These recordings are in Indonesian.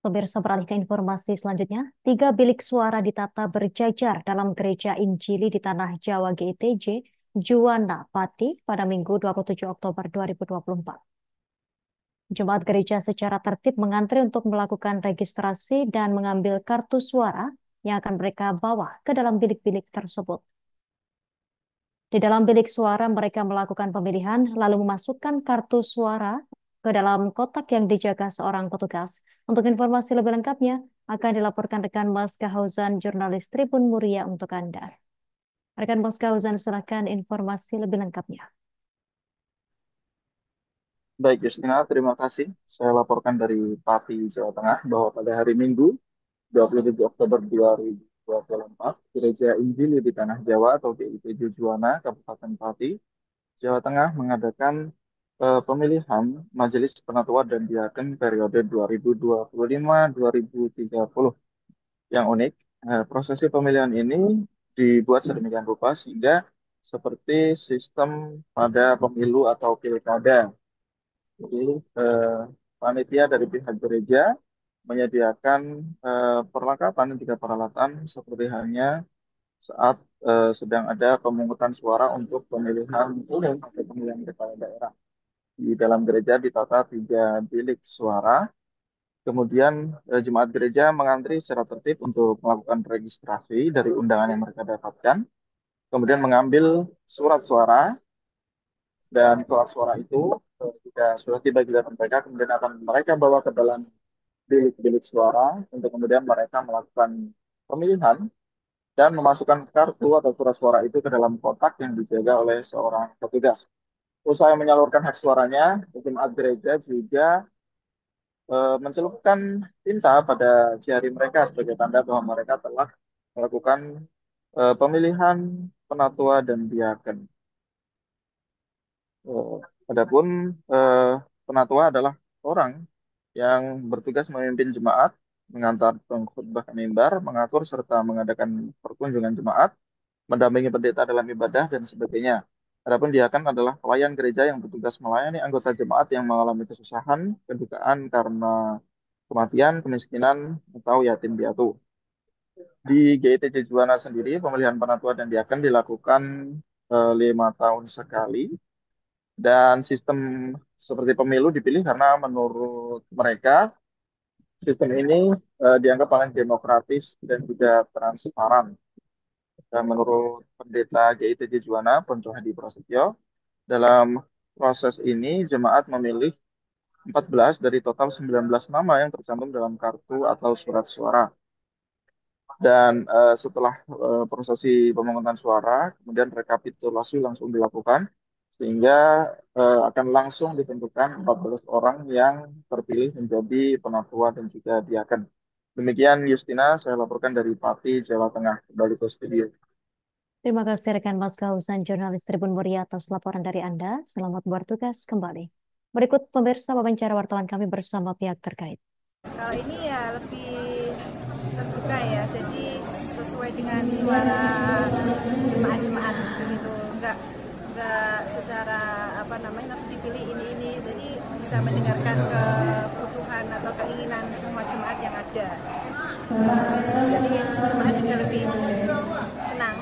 Pemirsa, beralih ke informasi selanjutnya, 3 bilik suara ditata berjajar dalam Gereja Injili di Tanah Jawa GITJ, Juwana, Pati, pada Minggu 27 Oktober 2024. Jemaat gereja secara tertib mengantri untuk melakukan registrasi dan mengambil kartu suara yang akan mereka bawa ke dalam bilik-bilik tersebut. Di dalam bilik suara, mereka melakukan pemilihan, lalu memasukkan kartu suara ke dalam kotak yang dijaga seorang petugas. Untuk informasi lebih lengkapnya, akan dilaporkan rekan Mas Kahauzan, jurnalis Tribun Muria untuk Anda. Rekan Mas Kahauzan, silakan informasi lebih lengkapnya. Baik, Justina, terima kasih. Saya laporkan dari Pati, Jawa Tengah, bahwa pada hari Minggu, 27 Oktober 2024, Gereja Injili di Tanah Jawa atau GITJ Juwana, Kabupaten Pati, Jawa Tengah mengadakan pemilihan Majelis Penatua dan Diaken periode 2025-2030. Yang unik, prosesi pemilihan ini dibuat sedemikian rupa sehingga seperti sistem pada pemilu atau pilkada. Jadi, panitia dari pihak gereja menyediakan perlengkapan dan juga peralatan seperti halnya saat sedang ada pemungutan suara untuk pemilihan umum atau pemilihan kepala daerah. Di dalam gereja ditata 3 bilik suara. Kemudian jemaat gereja mengantri secara tertib untuk melakukan registrasi dari undangan yang mereka dapatkan. Kemudian mengambil surat suara, dan surat suara itu jika sudah tiba di giliran mereka, kemudian akan mereka bawa ke dalam bilik-bilik suara untuk kemudian mereka melakukan pemilihan dan memasukkan kartu atau surat suara itu ke dalam kotak yang dijaga oleh seorang petugas. Usai menyalurkan hak suaranya, jemaat gereja juga mencelupkan tinta pada jari mereka sebagai tanda bahwa mereka telah melakukan pemilihan penatua dan diaken. Eh, Adapun eh, penatua adalah orang yang bertugas memimpin jemaat, mengantar pengkhotbah ke mimbar, mengatur serta mengadakan perkunjungan jemaat, mendampingi pendeta dalam ibadah dan sebagainya. Adapun diaken adalah pelayan gereja yang bertugas melayani anggota jemaat yang mengalami kesusahan, kedukaan karena kematian, kemiskinan, atau yatim piatu. Di GITJ Juwana sendiri, pemilihan penatua dan diaken dilakukan 5 tahun sekali, dan sistem seperti pemilu dipilih karena menurut mereka sistem ini dianggap paling demokratis dan juga transparan. Dan menurut pendeta GITJ Juwana, Ponco Hadi Prasetyo, dalam proses ini jemaat memilih 14 dari total 19 nama yang tercantum dalam kartu atau surat suara. Dan setelah prosesi pemungutan suara, kemudian rekapitulasi langsung dilakukan, sehingga akan langsung ditentukan 14 orang yang terpilih menjadi penatua dan juga diaken. Demikian, Justina, saya laporkan dari Pati, Jawa Tengah. Kembali ke studio. Terima kasih rekan Mas Kahauzan, jurnalis Tribun Muria atas laporan dari Anda. Selamat bertugas kembali. Berikut pemirsa wawancara wartawan kami bersama pihak terkait. Kalau ini ya lebih terbuka ya, jadi sesuai dengan suara jemaat-jemaat begitu, nggak secara langsung dipilih ini, jadi bisa mendengarkan kebutuhan atau keinginan semua jemaat yang ada. Jadi jemaat juga lebih senang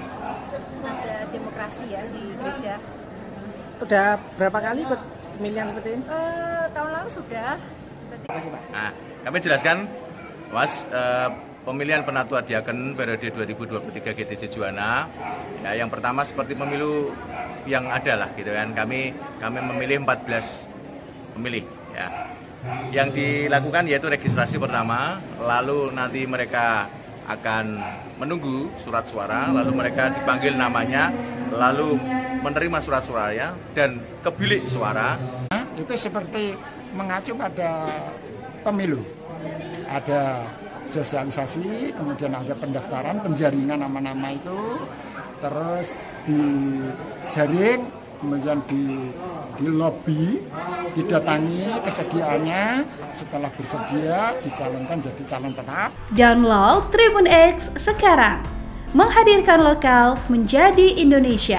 ada demokrasi ya di gereja. Udah berapa kali ikut pemilihan seperti ini? Tahun lalu sudah. Nah, kami jelaskan, Mas, pemilihan penatua diaken periode 2023 GITJ Juwana. Ya, yang pertama seperti pemilu yang ada lah, gitu kan. Kami memilih 14 pemilih. Ya. Yang dilakukan yaitu registrasi pertama, lalu nanti mereka akan menunggu surat suara, lalu mereka dipanggil namanya, lalu menerima surat suaranya dan ke bilik suara. Itu seperti mengacu pada pemilu. Ada sosialisasi, kemudian ada pendaftaran, penjaringan nama-nama itu, terus dijaring, kemudian di lobby, didatangi kesediaannya, setelah bersedia dicalonkan jadi calon tetap. Download Tribun X sekarang, menghadirkan lokal menjadi Indonesia.